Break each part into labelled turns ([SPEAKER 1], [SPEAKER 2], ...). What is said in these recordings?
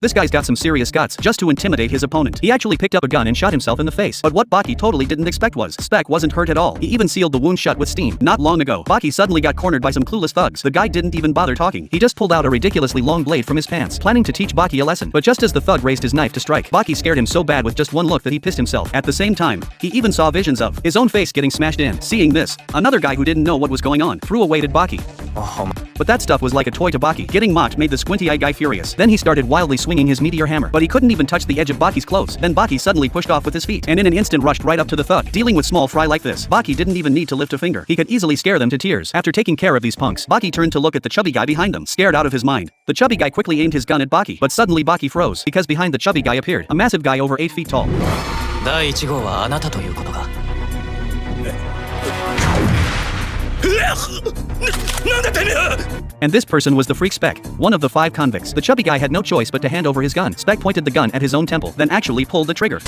[SPEAKER 1] This guy's got some serious guts just to intimidate his opponent. He actually picked up a gun and shot himself in the face. But what Baki totally didn't expect was, Spek wasn't hurt at all. He even sealed the wound shut with steam. Not long ago, Baki suddenly got cornered by some clueless thugs. The guy didn't even bother talking. He just pulled out a ridiculously long blade from his pants, planning to teach Baki a lesson. But just as the thug raised his knife to strike, Baki scared him so bad with just one look that he pissed himself. At the same time, he even saw visions of his own face getting smashed in. Seeing this, another guy who didn't know what was going on threw a weight at Baki. But that stuff was like a toy to Baki. Getting mocked made the squinty-eyed guy furious. Then he started wildly swinging his meteor hammer, but he couldn't even touch the edge of Baki's clothes. Then Baki suddenly pushed off with his feet, and in an instant rushed right up to the thug. Dealing with small fry like this, Baki didn't even need to lift a finger. He could easily scare them to tears. After taking care of these punks, Baki turned to look at the chubby guy behind them, scared out of his mind. The chubby guy quickly aimed his gun at Baki, but suddenly Baki froze, because behind the chubby guy appeared a massive guy over 8 feet tall. And this person was the freak Spek, one of the 5 convicts. The chubby guy had no choice but to hand over his gun. Spek pointed the gun at his own temple, then actually pulled the trigger.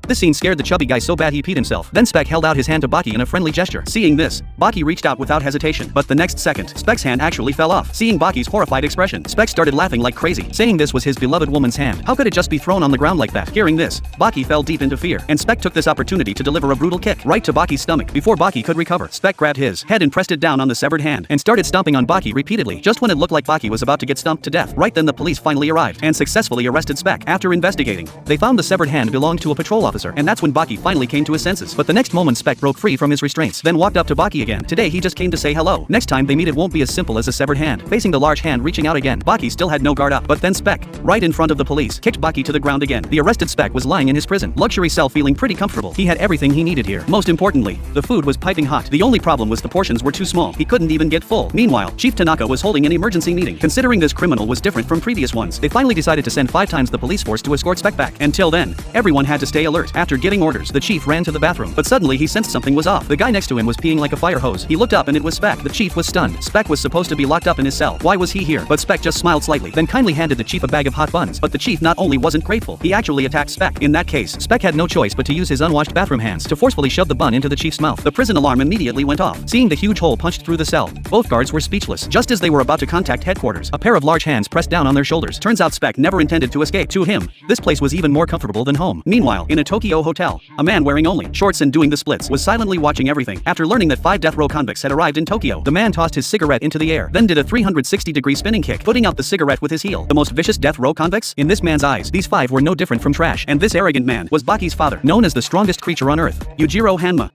[SPEAKER 1] This scene scared the chubby guy so bad he peed himself. Then Spek held out his hand to Baki in a friendly gesture. Seeing this, Baki reached out without hesitation. But the next second, Spek's hand actually fell off. Seeing Baki's horrified expression, Spek started laughing like crazy, saying this was his beloved woman's hand. How could it just be thrown on the ground like that? Hearing this, Baki fell deep into fear, and Spek took this opportunity to deliver a brutal kick right to Baki's stomach. Before Baki could recover, Spek grabbed his head and pressed it down on the severed hand, and started stomping on Baki repeatedly. Just when it looked like Baki was about to get stomped to death, right then the police finally arrived, and successfully arrested Spek. After investigating, they found the severed hand belonged to a patrol officer, and that's when Baki finally came to his senses. But the next moment Spek broke free from his restraints, then walked up to Baki again. Today he just came to say hello. Next time they meet it won't be as simple as a severed hand. Facing the large hand reaching out again, Baki still had no guard up. But then Spek, right in front of the police, kicked Baki to the ground again. The arrested Spek was lying in his prison luxury cell feeling pretty comfortable. He had everything he needed here. Most importantly, the food was piping hot. The only problem was the portions were too small. He couldn't even get full. Meanwhile, Chief Tanaka was holding an emergency meeting. Considering this criminal was different from previous ones, they finally decided to send 5 times the police force to escort Spek back. Until then, everyone had to stay alert. After getting orders, the chief ran to the bathroom, but suddenly he sensed something was off. The guy next to him was peeing like a fire hose. He looked up and it was Spek. The chief was stunned. Spek was supposed to be locked up in his cell. Why was he here? But Spek just smiled slightly, then kindly handed the chief a bag of hot buns. But the chief not only wasn't grateful, he actually attacked Spek. In that case, Spek had no choice but to use his unwashed bathroom hands to forcefully shove the bun into the chief's mouth. The prison alarm immediately went off. Seeing the huge hole punched through the cell, both guards were speechless. Just as they were about to contact headquarters, a pair of large hands pressed down on their shoulders. Turns out Spek never intended to escape. To him, this place was even more comfortable than home. Meanwhile, in a Tokyo hotel, a man wearing only shorts and doing the splits was silently watching everything. After learning that 5 death row convicts had arrived in Tokyo, the man tossed his cigarette into the air, then did a 360-degree spinning kick, putting out the cigarette with his heel. The most vicious death row convicts? In this man's eyes, these 5 were no different from trash, and this arrogant man was Baki's father, known as the strongest creature on earth, Yujiro Hanma.